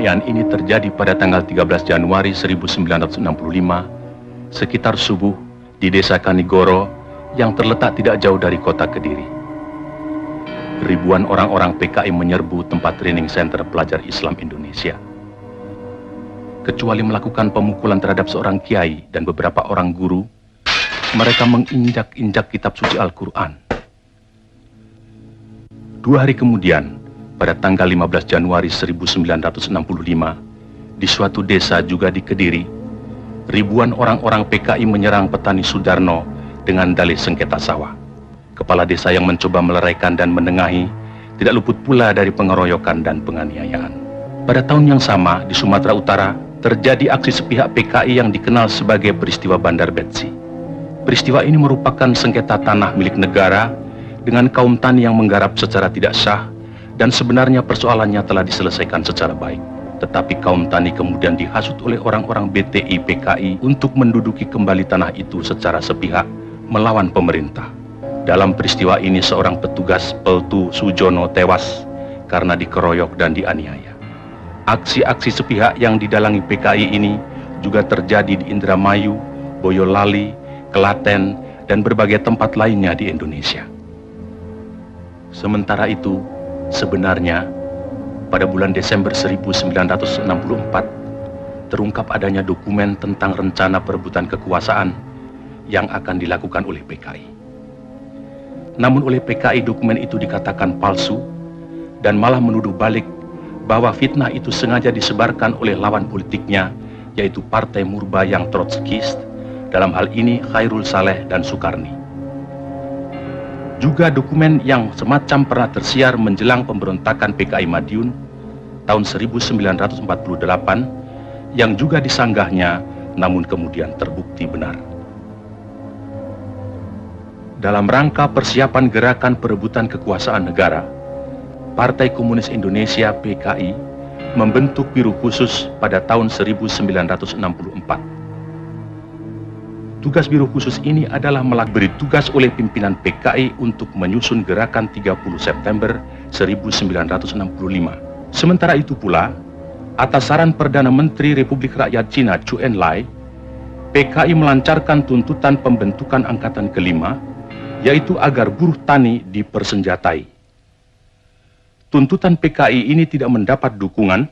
Kejadian ini terjadi pada tanggal 13 Januari 1965, sekitar subuh di Desa Kanigoro yang terletak tidak jauh dari kota Kediri. Ribuan orang-orang PKI menyerbu tempat training center pelajar Islam Indonesia. Kecuali melakukan pemukulan terhadap seorang kiai dan beberapa orang guru, mereka menginjak-injak kitab suci Al-Quran. 2 hari kemudian, pada tanggal 15 Januari 1965, di suatu desa juga di Kediri, ribuan orang-orang PKI menyerang petani Sudarno dengan dalih sengketa sawah. Kepala desa yang mencoba meleraikan dan menengahi tidak luput pula dari pengeroyokan dan penganiayaan. Pada tahun yang sama, di Sumatera Utara, terjadi aksi sepihak PKI yang dikenal sebagai peristiwa Bandar Betsi. Peristiwa ini merupakan sengketa tanah milik negara dengan kaum tani yang menggarap secara tidak sah, dan sebenarnya persoalannya telah diselesaikan secara baik. Tetapi kaum tani kemudian dihasut oleh orang-orang BTI PKI untuk menduduki kembali tanah itu secara sepihak melawan pemerintah. Dalam peristiwa ini seorang petugas Peltu Sujono tewas karena dikeroyok dan dianiaya. Aksi-aksi sepihak yang didalangi PKI ini juga terjadi di Indramayu, Boyolali, Klaten, dan berbagai tempat lainnya di Indonesia. Sementara itu, sebenarnya, pada bulan Desember 1964, terungkap adanya dokumen tentang rencana perebutan kekuasaan yang akan dilakukan oleh PKI. Namun oleh PKI dokumen itu dikatakan palsu dan malah menuduh balik bahwa fitnah itu sengaja disebarkan oleh lawan politiknya, yaitu Partai Murba yang Trotskist, dalam hal ini Khairul Saleh dan Sukarni. Juga dokumen yang semacam pernah tersiar menjelang pemberontakan PKI Madiun tahun 1948 yang juga disanggahnya namun kemudian terbukti benar. Dalam rangka persiapan gerakan perebutan kekuasaan negara, Partai Komunis Indonesia PKI membentuk Biro Khusus pada tahun 1964. Tugas Biro Khusus ini adalah beri tugas oleh pimpinan PKI untuk menyusun gerakan 30 September 1965. Sementara itu pula, atas saran Perdana Menteri Republik Rakyat Cina Zhou Enlai, PKI melancarkan tuntutan pembentukan Angkatan Kelima, yaitu agar buruh tani dipersenjatai. Tuntutan PKI ini tidak mendapat dukungan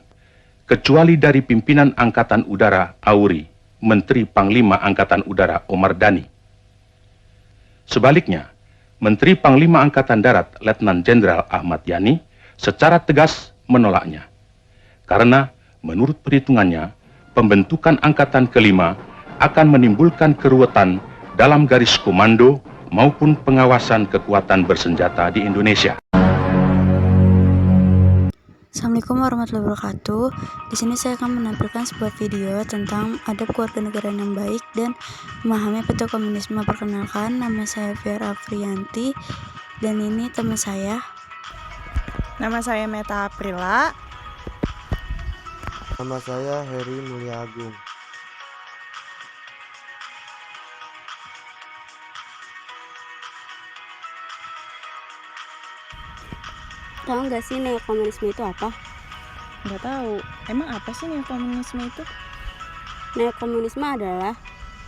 kecuali dari pimpinan Angkatan Udara Auri, Menteri Panglima Angkatan Udara Omar Dhani. Sebaliknya, Menteri Panglima Angkatan Darat Letnan Jenderal Ahmad Yani secara tegas menolaknya. Karena menurut perhitungannya, pembentukan Angkatan Kelima akan menimbulkan keruwetan dalam garis komando maupun pengawasan kekuatan bersenjata di Indonesia. Assalamualaikum warahmatullahi wabarakatuh. Di sini saya akan menampilkan sebuah video tentang adab kewarganegaraan yang baik dan memahami peta komunisme. Perkenalkan, nama saya Vera Afriyanti dan ini teman saya. Nama saya Meta Aprila. Nama saya Heri Mulia Agung. Tahu nggak sih neokomunisme itu apa? Nggak tahu. Emang apa sih neokomunisme itu? Neokomunisme adalah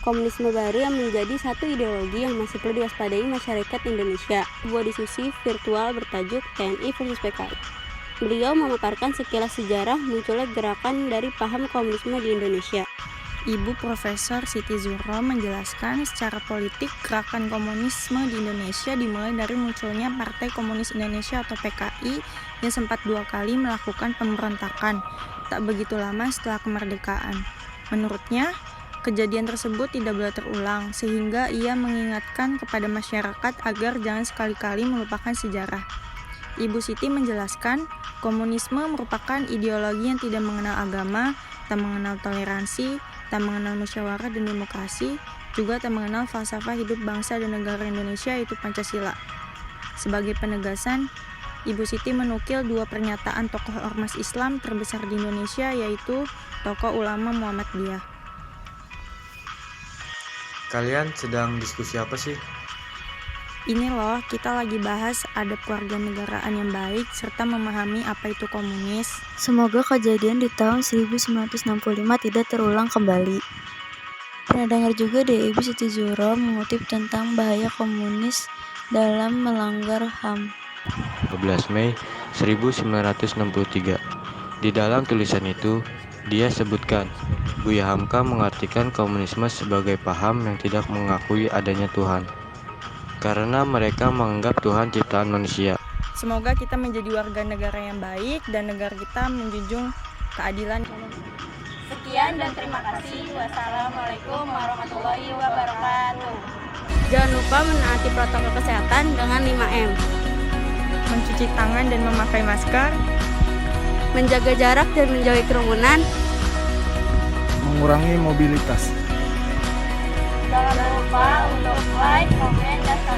komunisme baru yang menjadi satu ideologi yang masih perlu diwaspadai masyarakat Indonesia. Sebuah diskusi virtual bertajuk TNI versus PKI. Beliau memaparkan sekilas sejarah munculnya gerakan dari paham komunisme di Indonesia. Ibu Profesor Siti Zuhro menjelaskan secara politik gerakan komunisme di Indonesia dimulai dari munculnya Partai Komunis Indonesia atau PKI yang sempat 2 kali melakukan pemberontakan tak begitu lama setelah kemerdekaan. Menurutnya, kejadian tersebut tidak boleh terulang sehingga ia mengingatkan kepada masyarakat agar jangan sekali-kali melupakan sejarah. Ibu Siti menjelaskan, komunisme merupakan ideologi yang tidak mengenal agama, tak mengenal toleransi, tak mengenal musyawarah dan demokrasi, juga tak mengenal falsafah hidup bangsa dan negara Indonesia yaitu Pancasila. Sebagai penegasan, Ibu Siti menukil 2 pernyataan tokoh ormas Islam terbesar di Indonesia yaitu tokoh ulama Muhammadiyah. Kalian sedang diskusi apa sih? Ini loh, kita lagi bahas adab kewarganegaraan yang baik serta memahami apa itu komunis. Semoga kejadian di tahun 1965 tidak terulang kembali. Pernah dengar juga deh Ibu Siti Zuhro mengutip tentang bahaya komunis dalam melanggar HAM. 12 Mei 1963. Di dalam tulisan itu, dia sebutkan, Buya Hamka mengartikan komunisme sebagai paham yang tidak mengakui adanya Tuhan, karena mereka menganggap Tuhan ciptaan manusia. Semoga kita menjadi warga negara yang baik dan negara kita menjunjung keadilan. Sekian dan terima kasih. Wassalamualaikum warahmatullahi wabarakatuh. Jangan lupa menaati protokol kesehatan dengan 5M. Mencuci tangan dan memakai masker. Menjaga jarak dan menjauhi kerumunan. Mengurangi mobilitas. Jangan lupa untuk like, komen, dan subscribe.